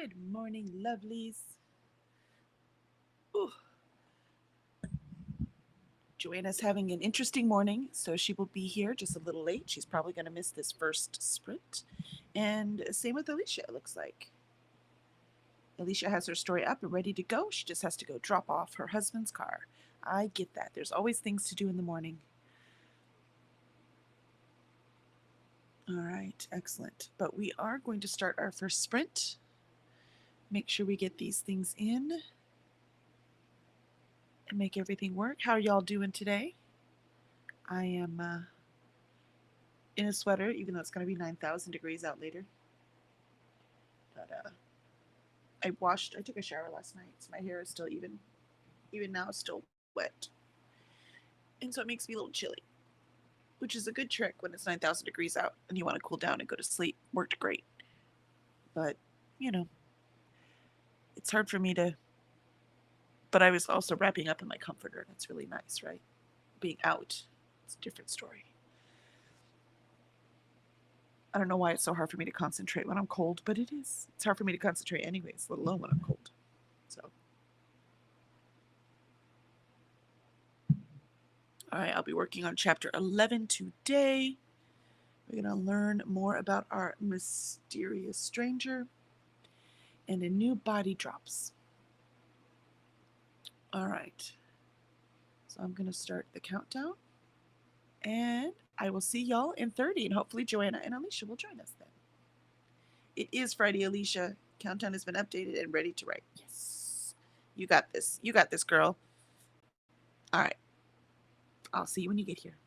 Good morning, lovelies. Ooh, Joanna's having an interesting morning, so she will be here just a little late. She's probably going to miss this first sprint. And same with Alicia, it looks like. Alicia has her story up and ready to go. She just has to go drop off her husband's car. I get that. There's always things to do in the morning. All right, excellent. But we are going to start our first sprint. Make sure we get these things in and make everything work. How are y'all doing today? I am in a sweater, even though it's going to be 9,000 degrees out later. But I took a shower last night, so my hair is still even now, still wet. And so it makes me a little chilly, which is a good trick when it's 9,000 degrees out and you want to cool down and go to sleep. Worked great. But, you know, it's hard for me to. But I was also wrapping up in my comforter, and it's really nice, right? Being out, it's a different story. I don't know why it's so hard for me to concentrate when I'm cold, but it is. It's hard for me to concentrate anyways, let alone when I'm cold. So, all right, I'll be working on chapter 11 today. We're going to learn more about our mysterious stranger and a new body drops. All right. So I'm going to start the countdown. And I will see y'all in 30. And hopefully Joanna and Alicia will join us then. It is Friday, Alicia. Countdown has been updated and ready to write. Yes. You got this. You got this, girl. All right. I'll see you when you get here.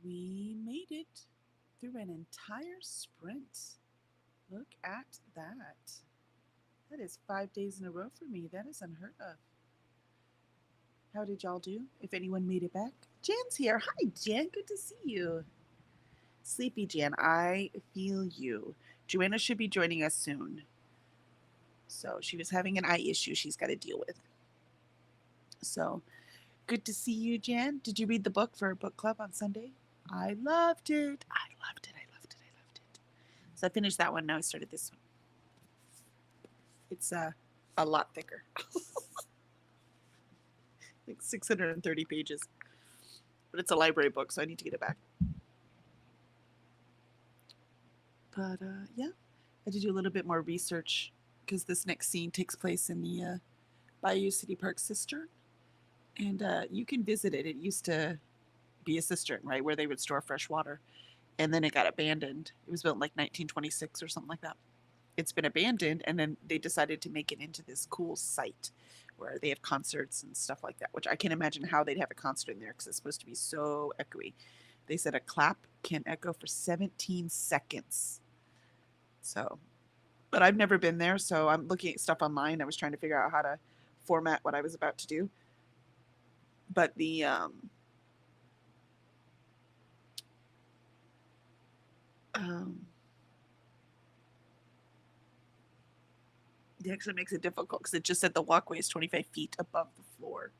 We made it through an entire sprint. Look at that. That is 5 days in a row for me. That is unheard of. How did y'all do? If anyone made it back? Jan's here. Hi, Jan. Good to see you. Sleepy Jan, I feel you. Joanna should be joining us soon. So she was having an eye issue she's got to deal with. So good to see you, Jan. Did you read the book for book club on Sunday? I loved it. I loved it. I loved it. I loved it. So I finished that one. Now I started this one. It's a lot thicker. Like 630 pages. But it's a library book, so I need to get it back. But yeah, I had to do a little bit more research because this next scene takes place in the Bayou City Park cistern. And you can visit it. It used to be a cistern, right, where they would store fresh water. And then it got abandoned. It was built in like 1926 or something like that. It's been abandoned, and then they decided to make it into this cool site where they have concerts and stuff like that, which I can't imagine how they'd have a concert in there because it's supposed to be so echoey. They said a clap can echo for 17 seconds. So, but I've never been there, so I'm looking at stuff online. I was trying to figure out how to format what I was about to do. But the it actually makes it difficult because it just said the walkway is 25 feet above the floor.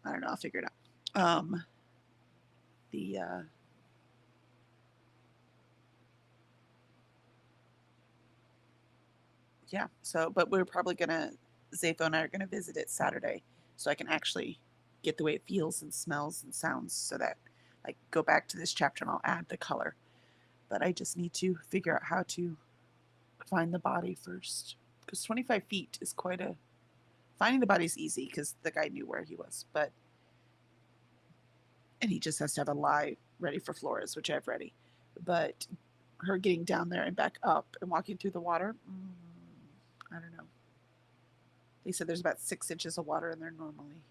I don't know. I'll figure it out. Yeah. So, but we're probably gonna Zepho and I are gonna visit it Saturday, so I can actually get the way it feels and smells and sounds, so that I go back to this chapter and I'll add the color. But I just need to figure out how to find the body first, because 25 feet is quite a. Finding the body's easy because the guy knew where he was, and he just has to have a lie ready for Flores, which I have ready. But her getting down there and back up and walking through the water, I don't know. They said there's about 6 inches of water in there normally.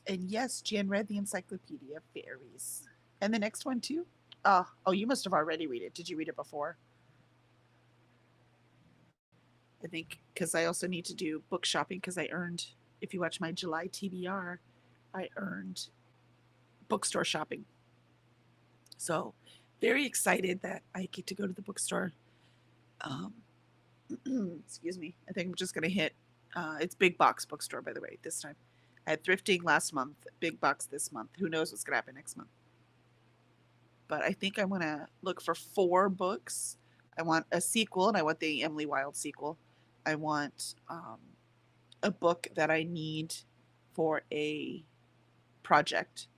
And yes, Jan read the Encyclopedia of Fairies. And the next one too? Oh, you must have already read it. Did you read it before? I think because I also need to do book shopping because I earned, if you watch my July TBR, I earned bookstore shopping. So very excited that I get to go to the bookstore. Excuse me. I think I'm just going to hit, it's Big Box Bookstore, by the way, this time. I had thrifting last month, Big Box this month. Who knows what's going to happen next month? But I think I want to look for 4 books. I want a sequel, and I want the Emily Wilde sequel. I want a book that I need for a project.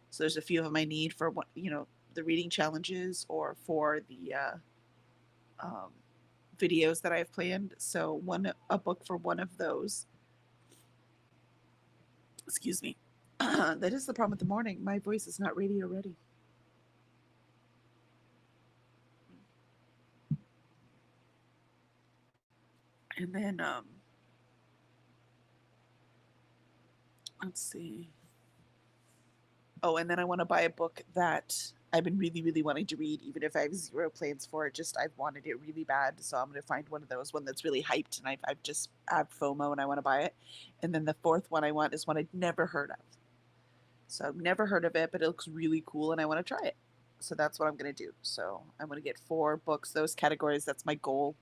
So there's a few of them I need for what, the reading challenges or for the videos that I have planned. So a book for one of those. Excuse me. That is the problem with the morning. My voice is not radio ready. And then let's see. Oh, and then I want to buy a book that I've been really, really wanting to read, even if I have 0 plans for it. Just I've wanted it really bad, so I'm going to find one of those, one that's really hyped, and I've just have FOMO and I want to buy it. And then the 4th one I want is one I'd never heard of. So I've never heard of it, but it looks really cool, and I want to try it. So that's what I'm going to do. So I'm going to get 4 books, those categories. That's my goal.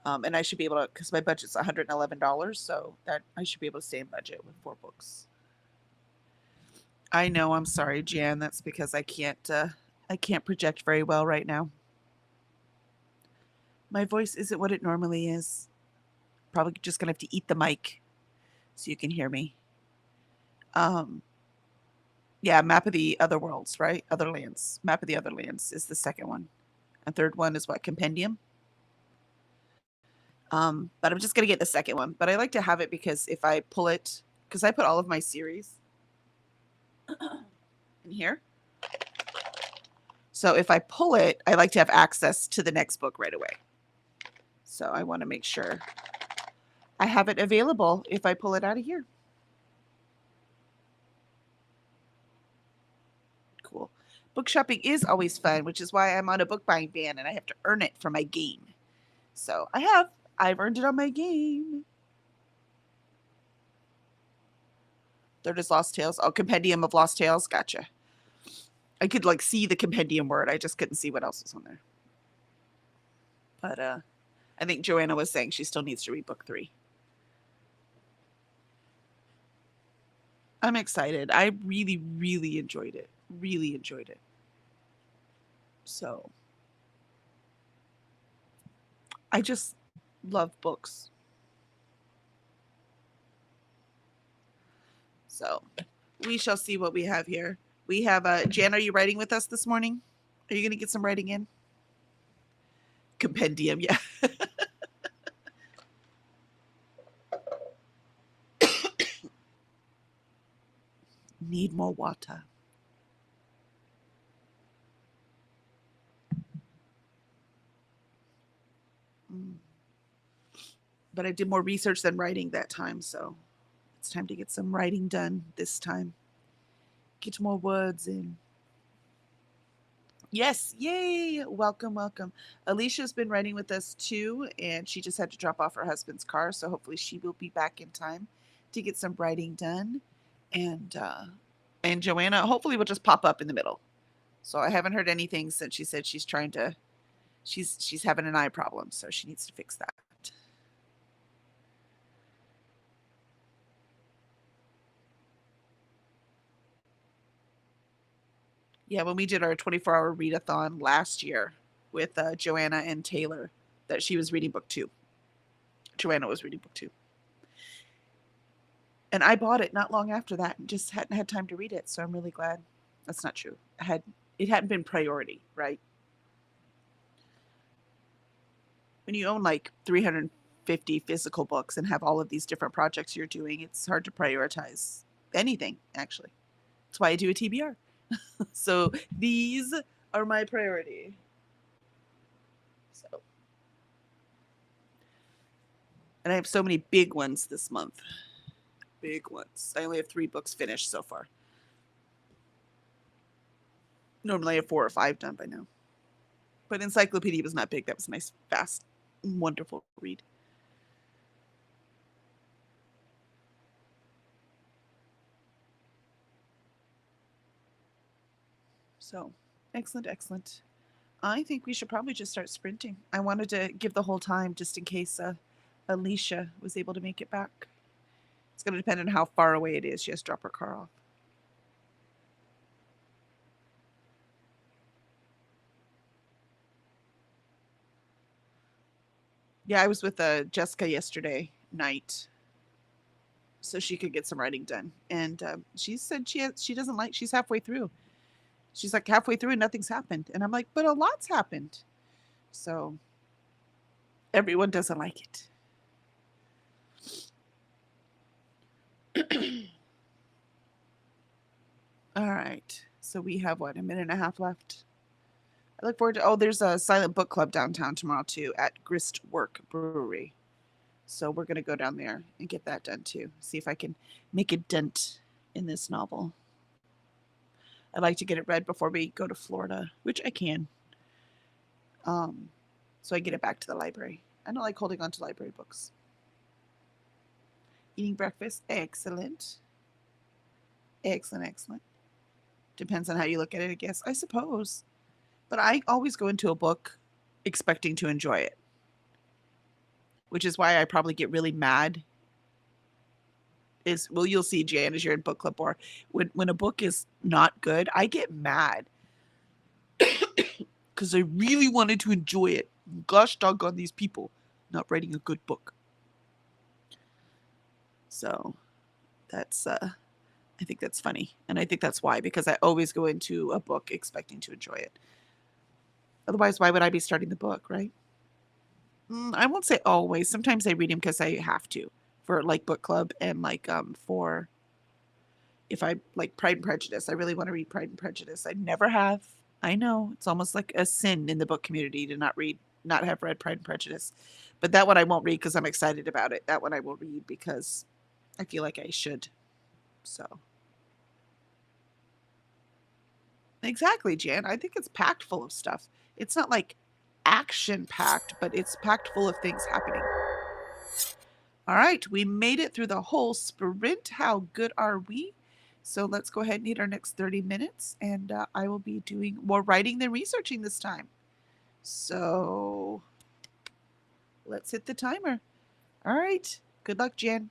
And I should be able to, because my budget's $111, so that I should be able to stay in budget with 4 books. I know. I'm sorry, Jan. That's because I can't project very well right now. My voice isn't what it normally is. Probably just gonna have to eat the mic so you can hear me. Yeah, Map of the Other Worlds, right? Other Lands. Map of the Other Lands is the second one. And third one is what? Compendium? But I'm just gonna get the second one. But I like to have it because if I pull it, because I put all of my series in here. So if I pull it, I like to have access to the next book right away. So I want to make sure I have it available if I pull it out of here. Cool. Book shopping is always fun, which is why I'm on a book buying ban and I have to earn it for my game. So I've earned it on my game. Third is Lost Tales. Oh, Compendium of Lost Tales. Gotcha. I could like see the compendium word. I just couldn't see what else was on there. But I think Joanna was saying she still needs to read book 3. I'm excited. I really, really enjoyed it. Really enjoyed it. So I just love books. So we shall see what we have here. We have Jan, are you writing with us this morning? Are you going to get some writing in? Compendium, yeah. Need more water. But I did more research than writing that time, so it's time to get some writing done this time. Get more words in. Yes, yay! Welcome, welcome. Alicia's been writing with us too, and she just had to drop off her husband's car, so hopefully she will be back in time to get some writing done. And Joanna hopefully will just pop up in the middle. So I haven't heard anything since she said she's having an eye problem, so she needs to fix that. Yeah, when we did our 24-hour readathon last year with Joanna and Taylor, that she was reading book 2. Joanna was reading book 2. And I bought it not long after that and just hadn't had time to read it, so I'm really glad. That's not true. It hadn't been priority, right? When you own like 350 physical books and have all of these different projects you're doing, it's hard to prioritize anything, actually. That's why I do a TBR. So these are my priority. So, and I have so many big ones this month. Big ones. I only have 3 books finished so far. Normally I have 4 or 5 done by now. But Encyclopedia was not big. That was a nice, fast, wonderful read. So, excellent, excellent. I think we should probably just start sprinting. I wanted to give the whole time just in case Alicia was able to make it back. It's going to depend on how far away it is. She has to drop her car off. Yeah, I was with Jessica yesterday night so she could get some writing done. And she said she doesn't like, she's halfway through. She's like halfway through and nothing's happened. And I'm like, but a lot's happened. So everyone doesn't like it. All right. So we have what, a minute and a half left? I look forward to, oh, there's a silent book club downtown tomorrow too at Gristwork Brewery. So we're going to go down there and get that done too. See if I can make a dent in this novel. I'd like to get it read before we go to Florida, which I can. So I get it back to the library. I don't like holding on to library books. Eating breakfast, excellent. Excellent, excellent. Depends on how you look at it, I guess. I suppose. But I always go into a book expecting to enjoy it, which is why I probably get really mad. Well, you'll see, Jan, as you're in book club, or when a book is not good, I get mad because I really wanted to enjoy it. Gosh doggone these people not writing a good book. So that's I think that's funny, and I think that's why, because I always go into a book expecting to enjoy it. Otherwise, why would I be starting the book, right? I won't say always. Sometimes I read them because I have to, for like book club, and like for if I like Pride and Prejudice. I really want to read Pride and Prejudice. I never have. I know it's almost like a sin in the book community to not read not have read Pride and Prejudice. But that one I won't read because I'm excited about it. That one I will read because I feel like I should. So exactly, Jan. I think it's packed full of stuff. It's not like action packed, but it's packed full of things happening. All right, we made it through the whole sprint. How good are we? So let's go ahead and eat our next 30 minutes, and I will be doing more writing than researching this time. So let's hit the timer. All right, good luck, Jan.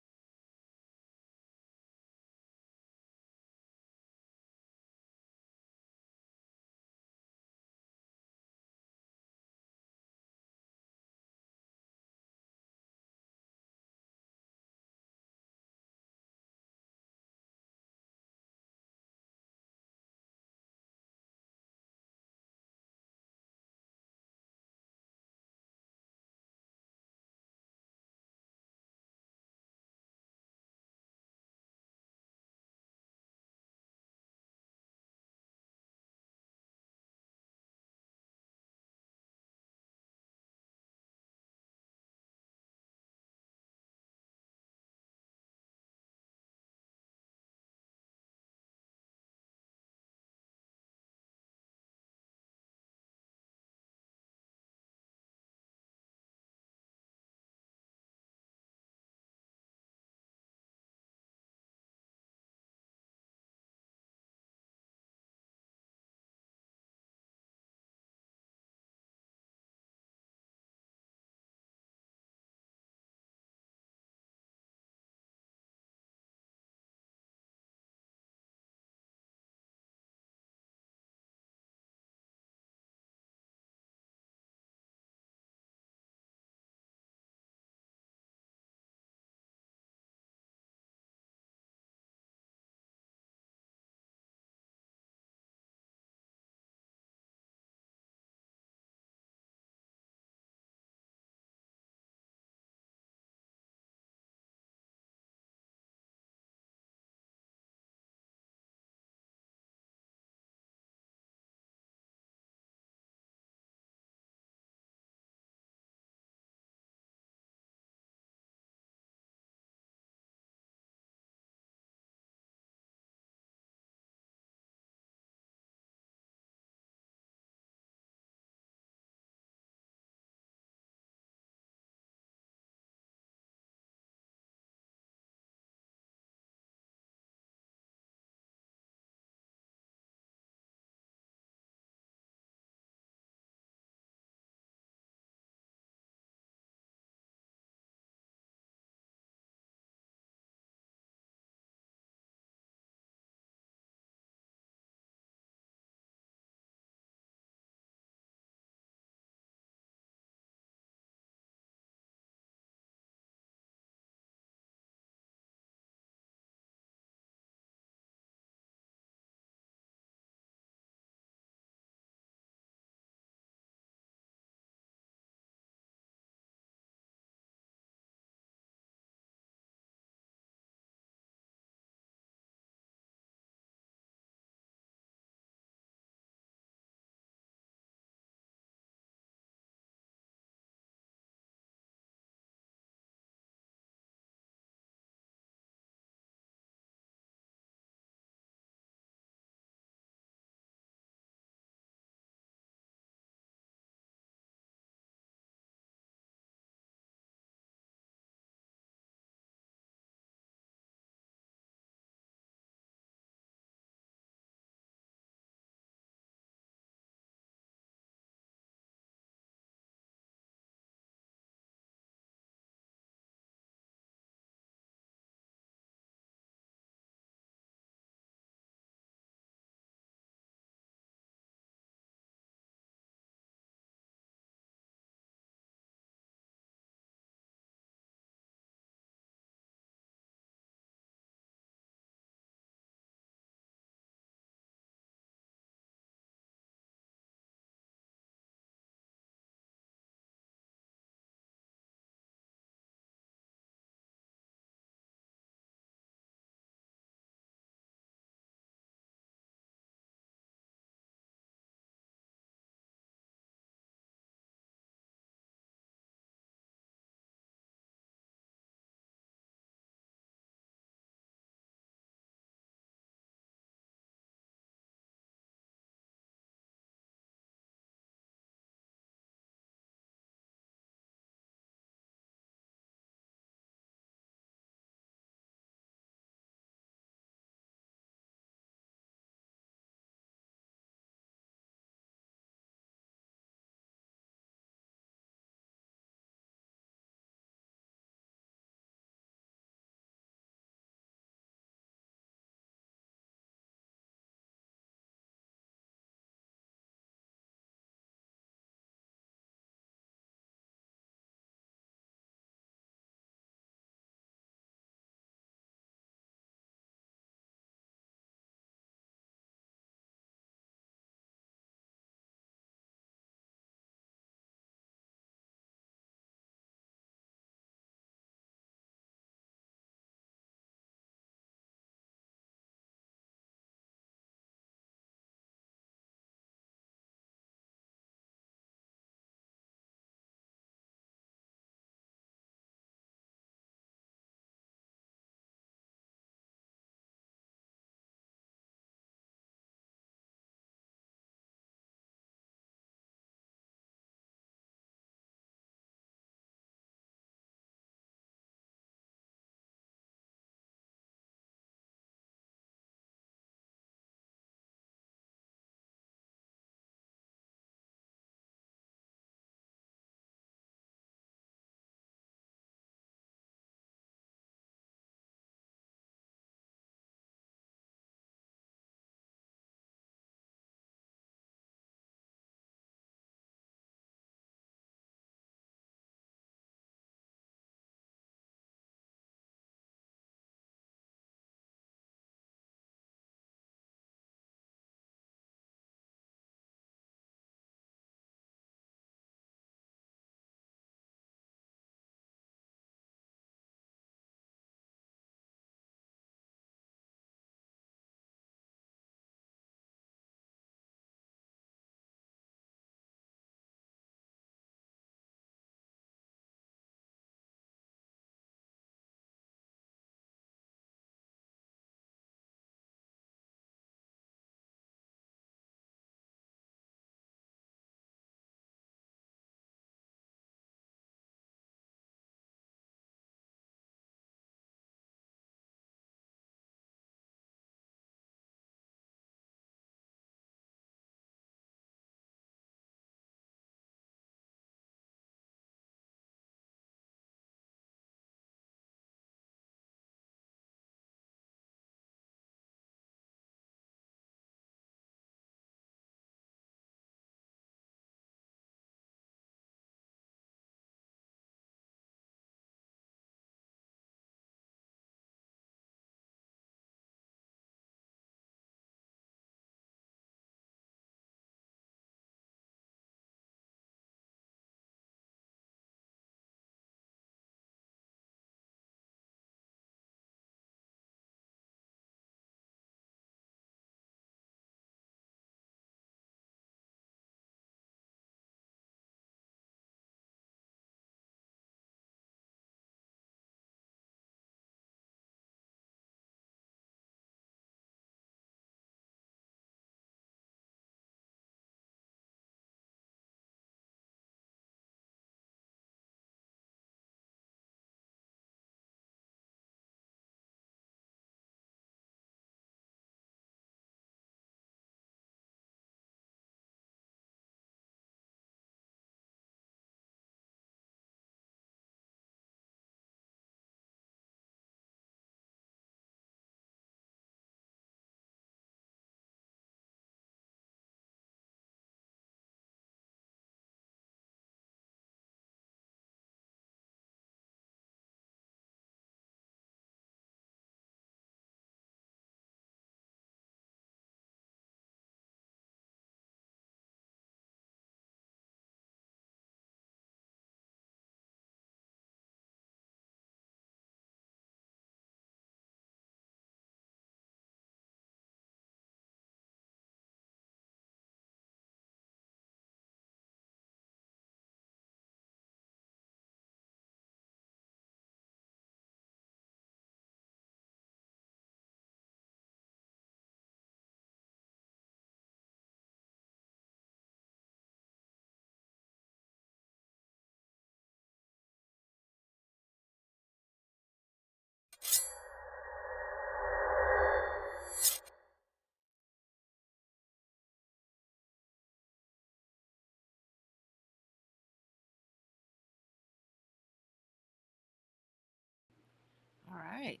All right.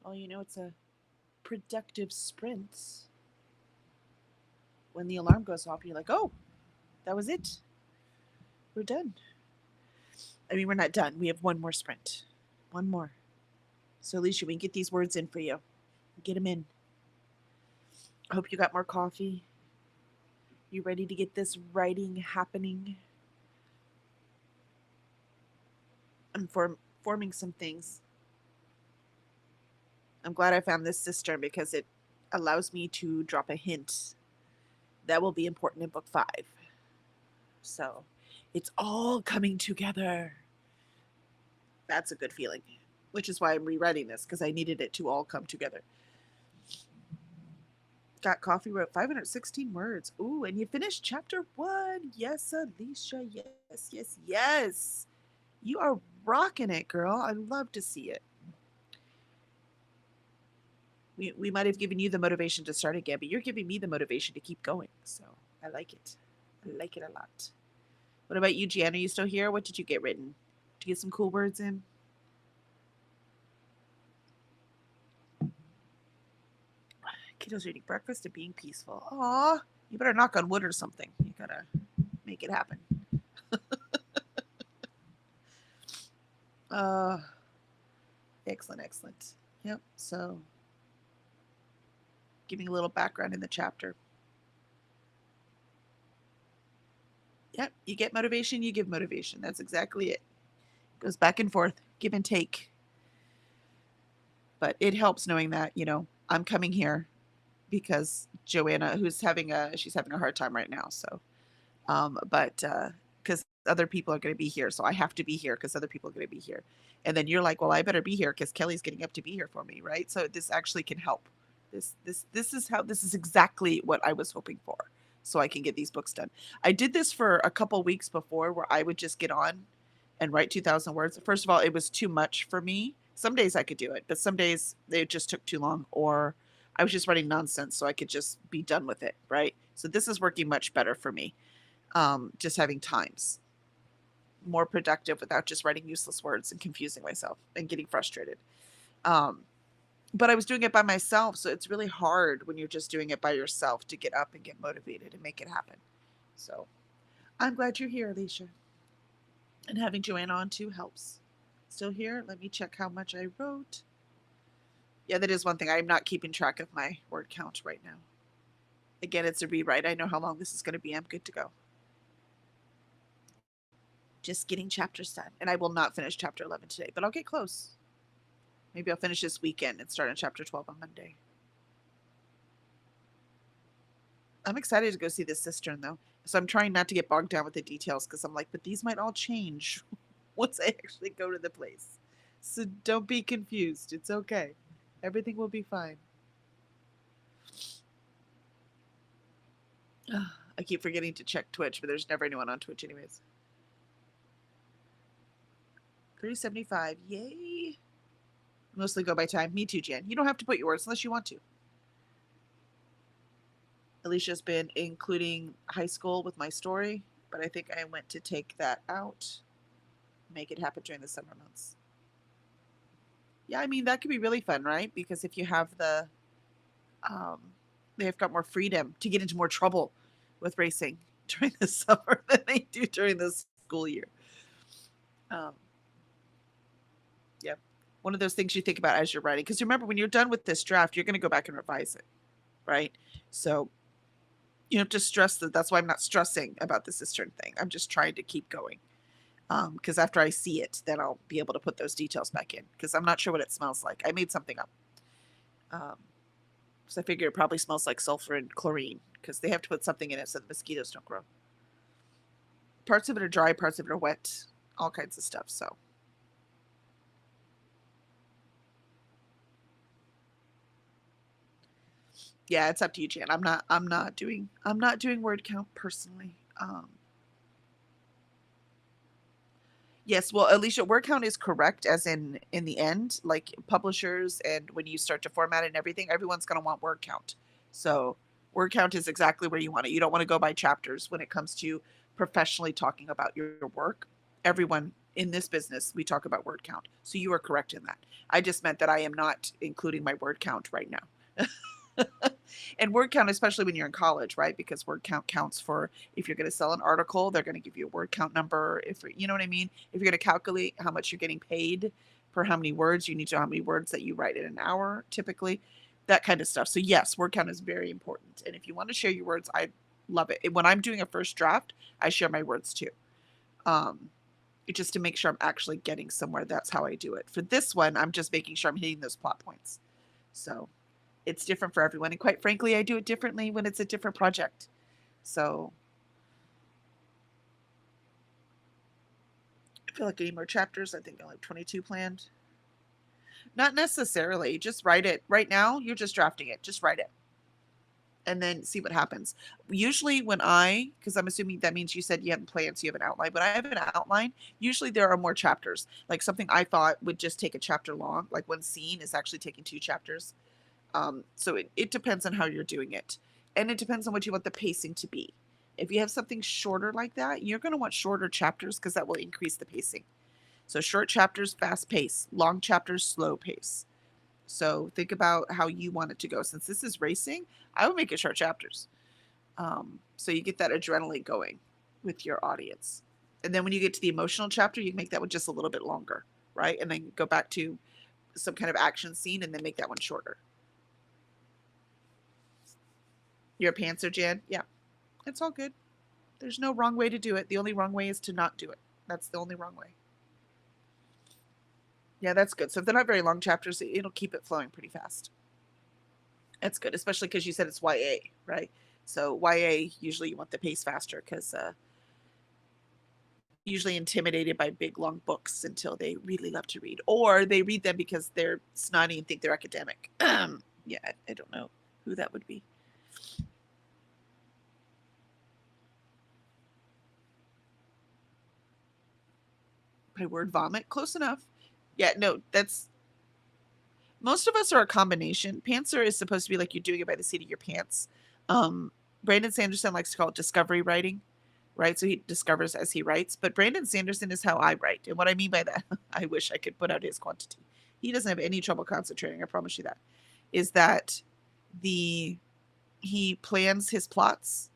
Well, it's a productive sprint. When the alarm goes off, you're like, oh, that was it. We're done. I mean, we're not done. We have one more sprint. One more. So, Alicia, we can get these words in for you. Get them in. I hope you got more coffee. You ready to get this writing happening? I'm forming some things. I'm glad I found this cistern because it allows me to drop a hint that will be important in book 5. So it's all coming together. That's a good feeling, which is why I'm rewriting this, because I needed it to all come together. Got Coffee wrote 516 words. Ooh, and you finished chapter 1. Yes, Alicia. Yes, yes, yes. You are rocking it, girl. I love to see it. We might have given you the motivation to start again, but you're giving me the motivation to keep going. So I like it. I like it a lot. What about you, Jan? Are you still here? What did you get written? Did you get some cool words in? Kiddo's eating breakfast and being peaceful. Aw, you better knock on wood or something. You gotta make it happen. Excellent, excellent. Yep, so giving a little background in the chapter. Yep, you get motivation, you give motivation. That's exactly it. Goes back and forth, give and take. But it helps knowing that, I'm coming here because Joanna, she's having a hard time right now. So, but because other people are going to be here, so I have to be here because other people are going to be here. And then you're like, well, I better be here because Kelly's getting up to be here for me, right? So this actually can help. This is exactly what I was hoping for, so I can get these books done. I did this for a couple weeks before, where I would just get on and write 2,000 words. First of all, it was too much for me. Some days I could do it, but some days it just took too long, or I was just writing nonsense, so I could just be done with it, right? So this is working much better for me. Just having times more productive without just writing useless words and confusing myself and getting frustrated. But I was doing it by myself, so it's really hard when you're just doing it by yourself to get up and get motivated and make it happen. So I'm glad you're here, Alicia. And having Joanna on too helps. Still here? Let me check how much I wrote. Yeah, that is one thing. I'm not keeping track of my word count right now. Again, it's a rewrite. I know how long this is going to be. I'm good to go. Just getting chapters done. And I will not finish chapter 11 today, but I'll get close. Maybe I'll finish this weekend and start on chapter 12 on Monday. I'm excited to go see this cistern, though. So I'm trying not to get bogged down with the details, because I'm like, but these might all change once I actually go to the place. So don't be confused. It's okay. Everything will be fine. I keep forgetting to check Twitch, but there's never anyone on Twitch anyways. 375. Yay. Mostly go by time. Me too, Jan. You don't have to put your words unless you want to. Alicia's been including high school with my story, but I think I went to take that out. Make it happen during the summer months. Yeah, I mean, that could be really fun, right? Because if you have they've got more freedom to get into more trouble with racing during the summer than they do during the school year. Yeah. One of those things you think about as you're writing. Because remember, when you're done with this draft, you're going to go back and revise it, right? So you don't have to stress that. That's why I'm not stressing about the cistern thing. I'm just trying to keep going. Because after I see it, then I'll be able to put those details back in. Because I'm not sure what it smells like. I made something up. So I figure it probably smells like sulfur and chlorine. Because they have to put something in it so the mosquitoes don't grow. Parts of it are dry, parts of it are wet. All kinds of stuff, so. Yeah, it's up to you, Jan. I'm not doing word count personally. Yes, well, Alicia, word count is correct, as in the end, like publishers, and when you start to format it and everything, everyone's going to want word count. So word count is exactly where you want it. You don't want to go by chapters when it comes to professionally talking about your work. Everyone in this business, we talk about word count. So you are correct in that. I just meant that I am not including my word count right now. And word count, especially when you're in college, right? Because word count counts for if you're going to sell an article, they're going to give you a word count number. If you know what I mean? If you're going to calculate how much you're getting paid per how many words, you need to know how many words that you write in an hour, typically, that kind of stuff. So yes, word count is very important. And if you want to share your words, I love it. When I'm doing a first draft, I share my words too. Just to make sure I'm actually getting somewhere. That's how I do it. For this one, I'm just making sure I'm hitting those plot points. So it's different for everyone. And quite frankly, I do it differently when it's a different project. So I feel like I need more chapters. I think I only have 22 planned. Not necessarily. Just write it. Right now, you're just drafting it. Just write it. And then see what happens. Usually when because I'm assuming that means you said you haven't planned, so you have an outline. But I have an outline. Usually there are more chapters. Like something I thought would just take a chapter long. Like one scene is actually taking 2 chapters. So it depends on how you're doing it. And it depends on what you want the pacing to be. If you have something shorter like that, you're going to want shorter chapters because that will increase the pacing. So short chapters, fast pace. Long chapters, slow pace. So think about how you want it to go. Since this is racing, I would make it short chapters. So you get that adrenaline going with your audience. And then when you get to the emotional chapter, you can make that one just a little bit longer, right? And then go back to some kind of action scene and then make that one shorter. You're a pantser, Jan? Yeah, it's all good. There's no wrong way to do it. The only wrong way is to not do it. That's the only wrong way. Yeah, that's good. So if they're not very long chapters, it'll keep it flowing pretty fast. That's good, especially because you said it's YA, right? So YA, usually you want the pace faster because usually intimidated by big, long books until they really love to read. Or they read them because they're snotty and think they're academic. Yeah, I don't know who that would be. By word vomit? Close enough. Yeah, no, that's most of us are a combination. Pantser is supposed to be like you're doing it by the seat of your pants. Brandon Sanderson likes to call it discovery writing, right? So he discovers as he writes. But Brandon Sanderson is how I write. And what I mean by that, I wish I could put out his quantity. He doesn't have any trouble concentrating, I promise you that. Is that he plans his plots,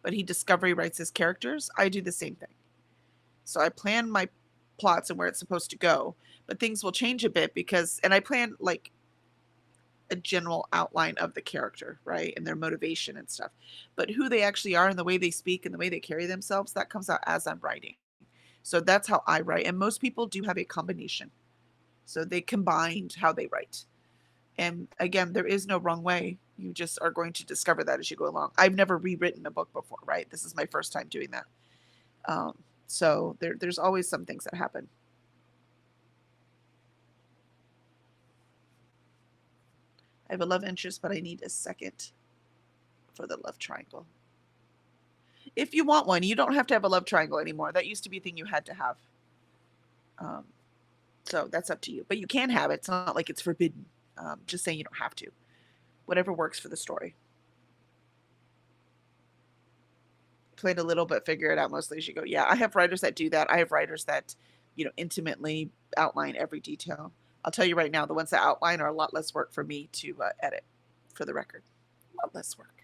but he discovery writes his characters. I do the same thing. So I plan my plots and where it's supposed to go, but things will change a bit and I plan like a general outline of the character, right? And their motivation and stuff. But who they actually are and the way they speak and the way they carry themselves, that comes out as I'm writing. So that's how I write. And most people do have a combination. So they combined how they write. And again, there is no wrong way. You just are going to discover that as you go along. I've never rewritten a book before, right? This is my first time doing that. So there's always some things that happen. I have a love interest, but I need a second for the love triangle. If you want one, you don't have to have a love triangle anymore. That used to be a thing you had to have. So that's up to you. But you can have it. It's not like it's forbidden. Just saying you don't have to. Whatever works for the story. Plan a little, but figure it out mostly as you go. Yeah, I have writers that do that. I have writers that, intimately outline every detail. I'll tell you right now, the ones that outline are a lot less work for me to edit, for the record. A lot less work.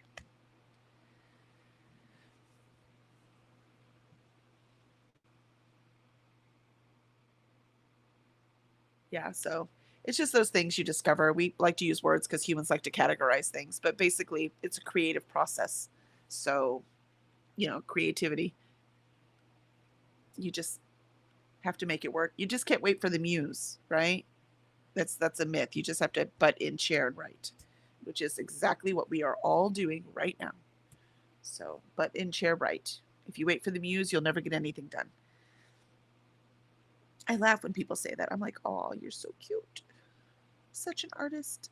Yeah, so it's just those things you discover. We like to use words because humans like to categorize things, but basically it's a creative process. So, creativity. You just have to make it work. You just can't wait for the muse, right? That's a myth. You just have to butt in, chair, and write, which is exactly what we are all doing right now. So, butt in, chair, write. If you wait for the muse, you'll never get anything done. I laugh when people say that. I'm like, oh, you're so cute. Such an artist.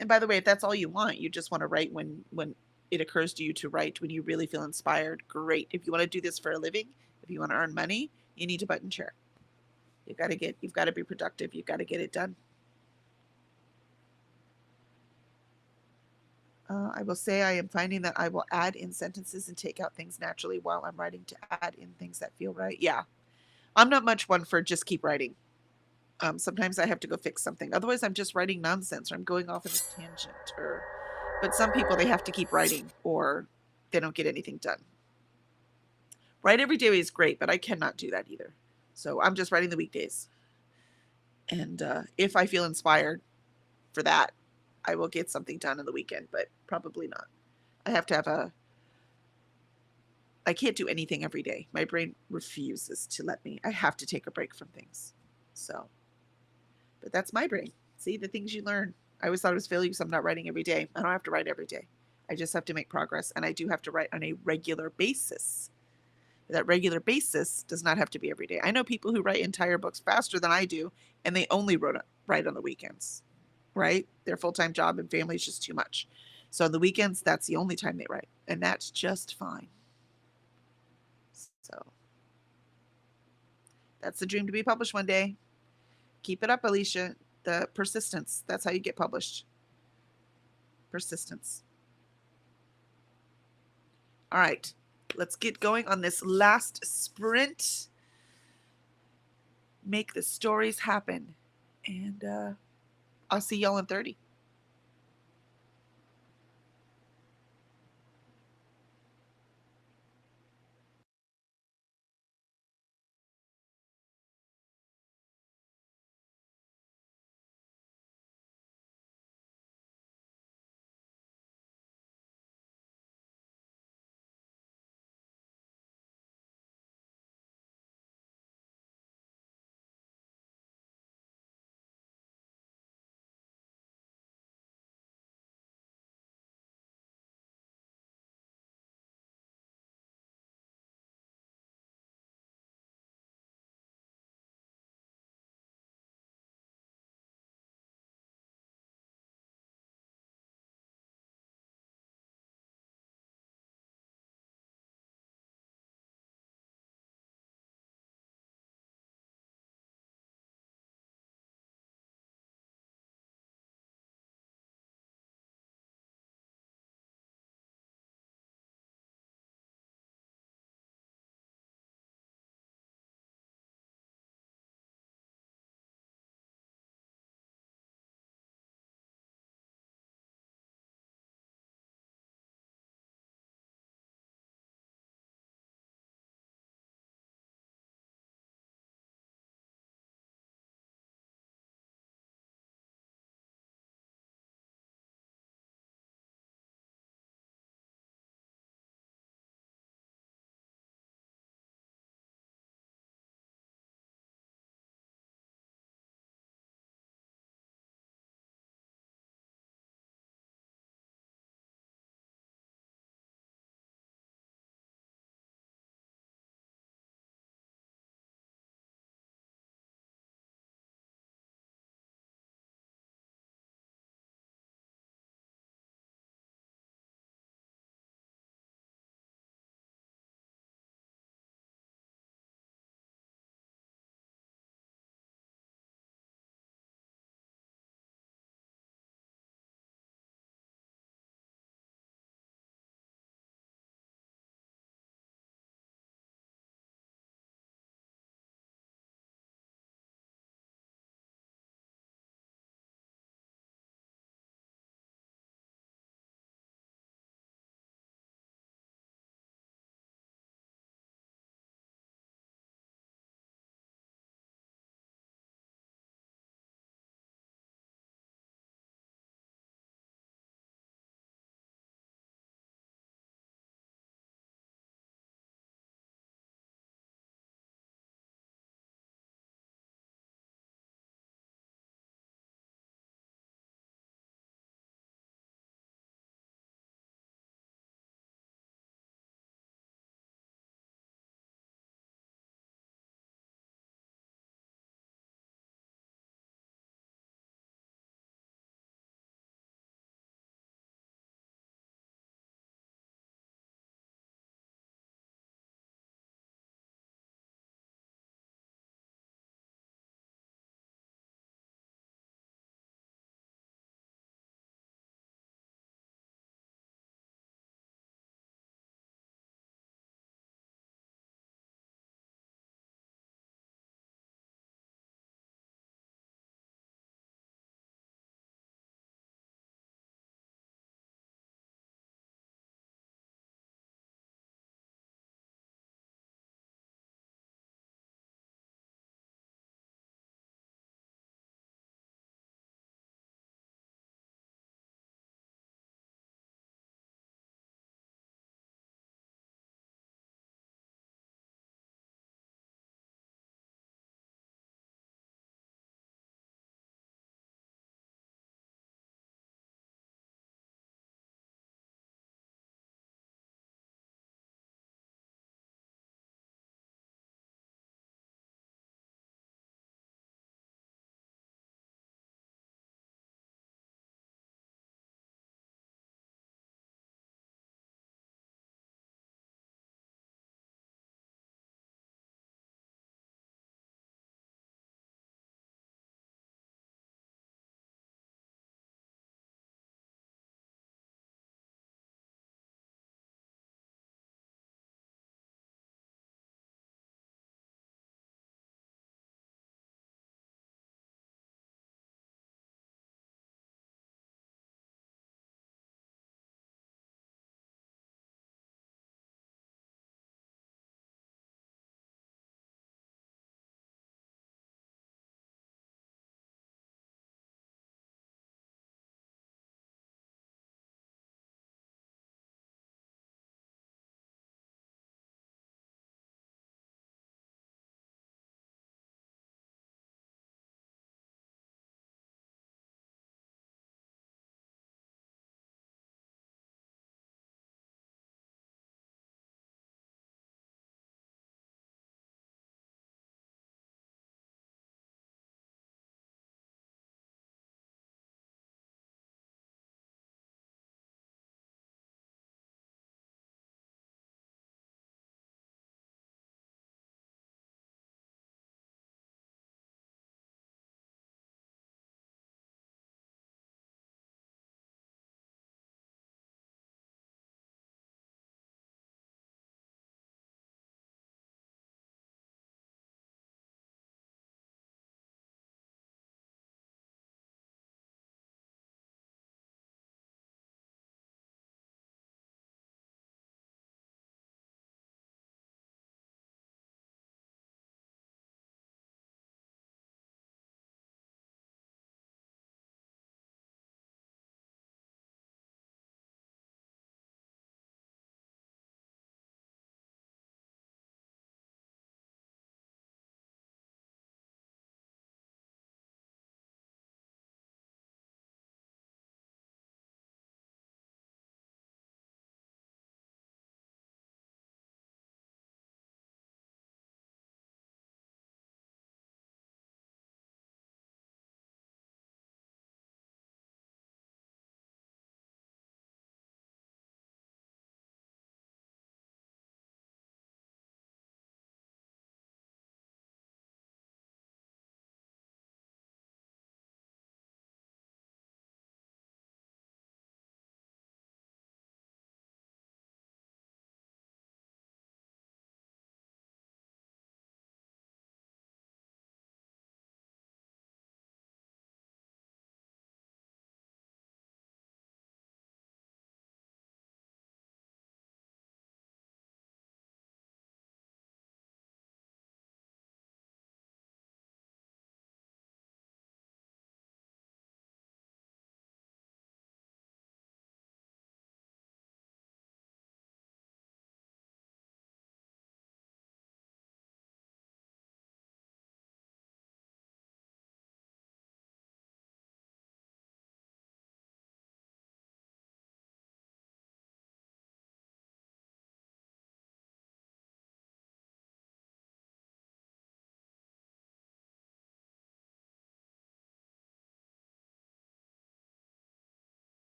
And by the way, if that's all you want, you just want to write when it occurs to you to write, when you really feel inspired, great. If you want to do this for a living, if you want to earn money, you need to button chair. You've got to be productive. You've got to get it done. I will say I am finding that I will add in sentences and take out things naturally while I'm writing to add in things that feel right. Yeah. I'm not much one for just keep writing. Sometimes I have to go fix something. Otherwise, I'm just writing nonsense or I'm going off on a tangent. But some people, they have to keep writing or they don't get anything done. Write every day is great, but I cannot do that either. So I'm just writing the weekdays. And if I feel inspired for that, I will get something done on the weekend, but probably not. I have to have I can't do anything every day. My brain refuses to let me. I have to take a break from things. So, but that's my brain. See, the things you learn. I always thought it was failure because I'm not writing every day. I don't have to write every day. I just have to make progress. And I do have to write on a regular basis. That regular basis does not have to be every day. I know people who write entire books faster than I do, and they only write on the weekends, right? Their full time job and family is just too much. So on the weekends, that's the only time they write, and that's just fine. So that's the dream to be published one day. Keep it up, Alicia. The persistence. That's how you get published. Persistence. All right. Let's get going on this last sprint. Make the stories happen. And I'll see y'all in 30.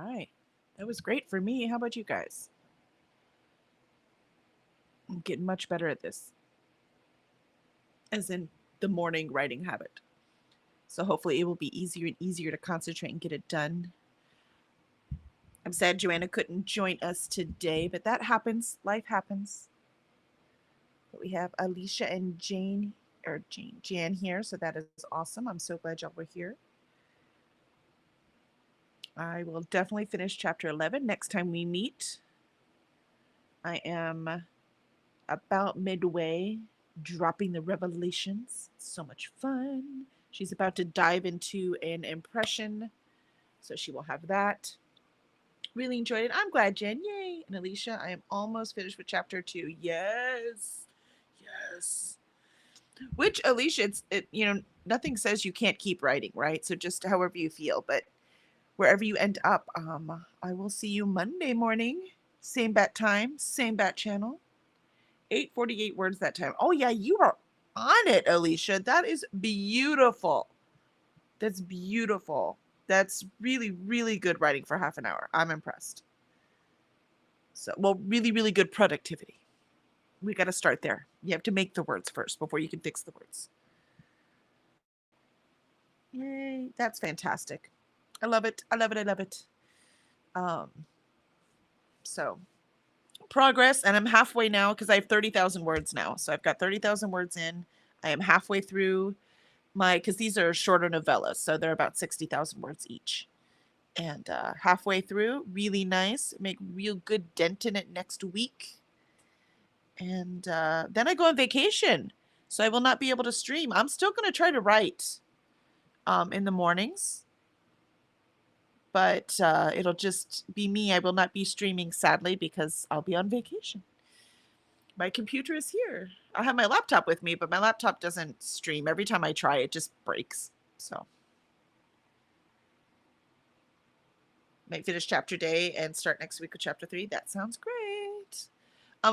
right. That was great for me. How about you guys? I'm getting much better at this, as in the morning writing habit. So hopefully it will be easier and easier to concentrate and get it done. I'm sad Joanna couldn't join us today, but that happens. Life happens. But we have Alicia and Jan here, so that is awesome. I'm so glad y'all were here. I will definitely finish chapter 11 next time we meet. I am about midway, dropping the revelations. So much fun. She's about to dive into an impression, so she will have that. Really enjoyed it. I'm glad, Jen. Yay. And Alicia, I am almost finished with chapter 2. Yes. Yes. Which, Alicia, nothing says you can't keep writing, right? So just however you feel, but wherever you end up, I will see you Monday morning. Same bat time, same bat channel. 848 words that time. Oh yeah, you are on it, Alicia. That is beautiful. That's beautiful. That's really, really good writing for half an hour. I'm impressed. So, well, really, really good productivity. We got to start there. You have to make the words first before you can fix the words. Yay, that's fantastic. I love it. I love it. I love it. So progress, and I'm halfway now because I have 30,000 words now. So I've got 30,000 words in. I am halfway through because these are shorter novellas, so they're about 60,000 words each. And halfway through, really nice. Make real good dent in it next week. And then I go on vacation, so I will not be able to stream. I'm still going to try to write in the mornings, but it'll just be me. I will not be streaming, sadly, because I'll be on vacation. My computer is here. I have my laptop with me, but my laptop doesn't stream. Every time I try, it just breaks. So might finish chapter day and start next week with chapter 3. That sounds great.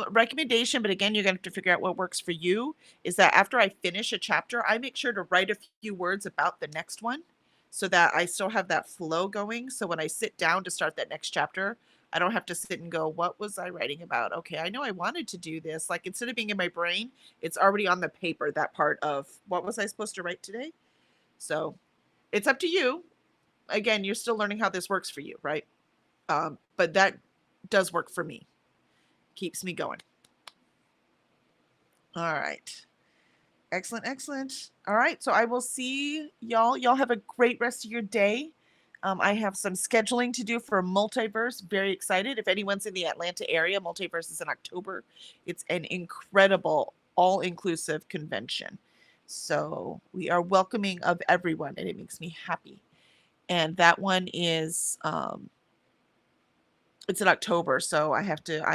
Recommendation, but again, you're going to have to figure out what works for you, is that after I finish a chapter, I make sure to write a few words about the next one so that I still have that flow going. So when I sit down to start that next chapter, I don't have to sit and go, what was I writing about? Okay, I know I wanted to do this. Like, instead of being in my brain, it's already on the paper, that part of what was I supposed to write today? So it's up to you. Again, you're still learning how this works for you, right? But that does work for me. Keeps me going. All right. Excellent, excellent. All right, so I will see y'all. Y'all have a great rest of your day. I have some scheduling to do for Multiverse. Very excited. If anyone's in the Atlanta area, Multiverse is in October. It's an incredible, all-inclusive convention. So we are welcoming of everyone, and it makes me happy. And that one is it's in October, so I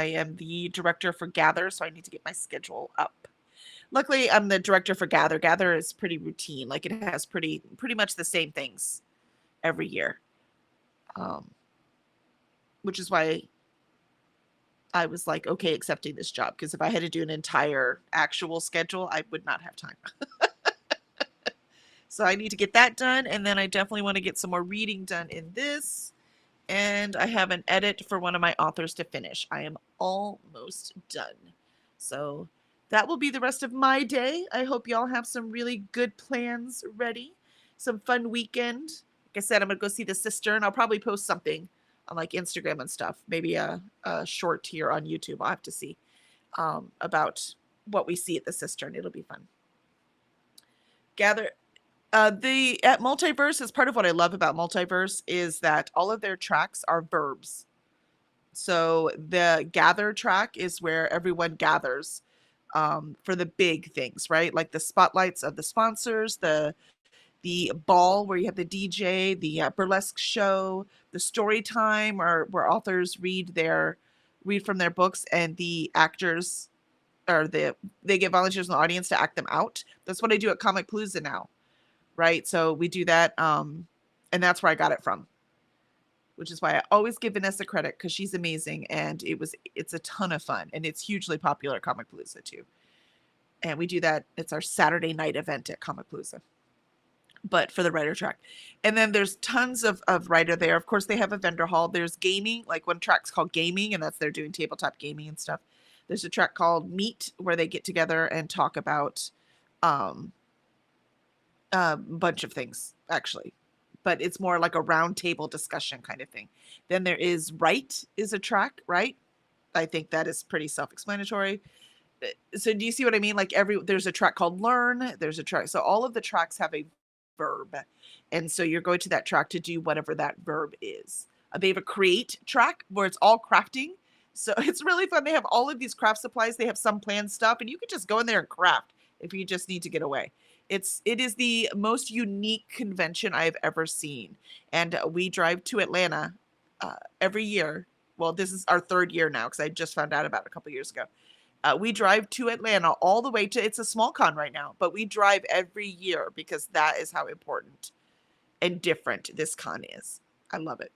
am the director for Gather, so I need to get my schedule up. Luckily, I'm the director for Gather. Gather is pretty routine. Like, it has pretty much the same things every year. Which is why I was like, okay, accepting this job, because if I had to do an entire actual schedule, I would not have time. So I need to get that done, and then I definitely want to get some more reading done in this. And I have an edit for one of my authors to finish. I am almost done. So that will be the rest of my day. I hope y'all have some really good plans ready. Some fun weekend. Like I said, I'm going to go see the sister, and I'll probably post something on like Instagram and stuff. Maybe a short here on YouTube. I'll have to see about what we see at the cistern. It'll be fun. At Multiverse, is part of what I love about Multiverse is that all of their tracks are verbs. So the gather track is where everyone gathers for the big things, right? Like the spotlights of the sponsors, the ball where you have the DJ, the burlesque show, the story time, or where authors read from their books, and the actors they get volunteers in the audience to act them out. That's what I do at Comicpalooza now. Right. So we do that. And that's where I got it from, which is why I always give Vanessa credit, because she's amazing. And it's a ton of fun, and it's hugely popular at Comicpalooza too. And we do that. It's our Saturday night event at Comicpalooza. but for the Ryder track. And then there's tons of Ryder there. Of course, they have a vendor hall. There's gaming, like one track's called gaming, and that's they're doing tabletop gaming and stuff. There's a track called Meet where they get together and talk about um, a bunch of things, actually. But it's more like a round table discussion kind of thing. Then there is Right is a track, right? I think that is pretty self-explanatory. So do you see what I mean? Like there's a track called Learn, there's a track. So all of the tracks have a verb. And so you're going to that track to do whatever that verb is. They have a create track where it's all crafting. So it's really fun. They have all of these craft supplies. They have some planned stuff, and you can just go in there and craft if you just need to get away. It is the most unique convention I've ever seen. And we drive to Atlanta every year. Well, this is our third year now because I just found out about it a couple years ago. We drive to Atlanta all the way to, it's a small con right now, but we drive every year because that is how important and different this con is. I love it.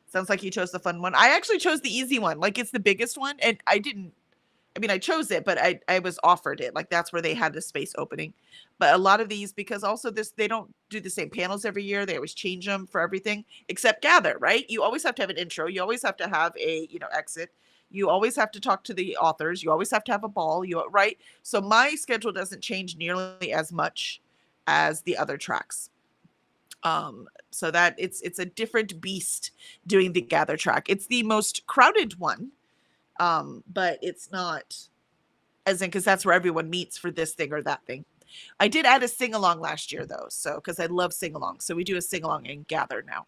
Sounds like you chose the fun one. I actually chose the easy one. Like it's the biggest one. And I chose it, but I was offered it. Like that's where they had the space opening. But a lot of these, because also they don't do the same panels every year. They always change them for everything except Gather, right? You always have to have an intro. You always have to have a, exit. You always have to talk to the authors. You always have to have a ball, right? So my schedule doesn't change nearly as much as the other tracks. So that it's a different beast doing the Gather track. It's the most crowded one, but it's not as in because that's where everyone meets for this thing or that thing. I did add a sing along last year though, so because I love sing along, so we do a sing along and Gather now.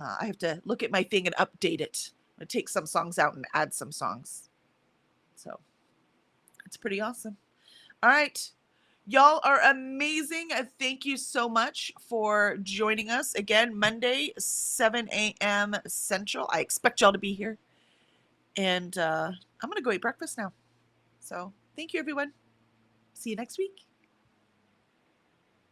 I have to look at my thing and update it. I take some songs out and add some songs, so it's pretty awesome. All right. Y'all are amazing. Thank you so much for joining us again. Monday, 7 a.m. Central. I expect y'all to be here. And I'm going to go eat breakfast now. So thank you, everyone. See you next week.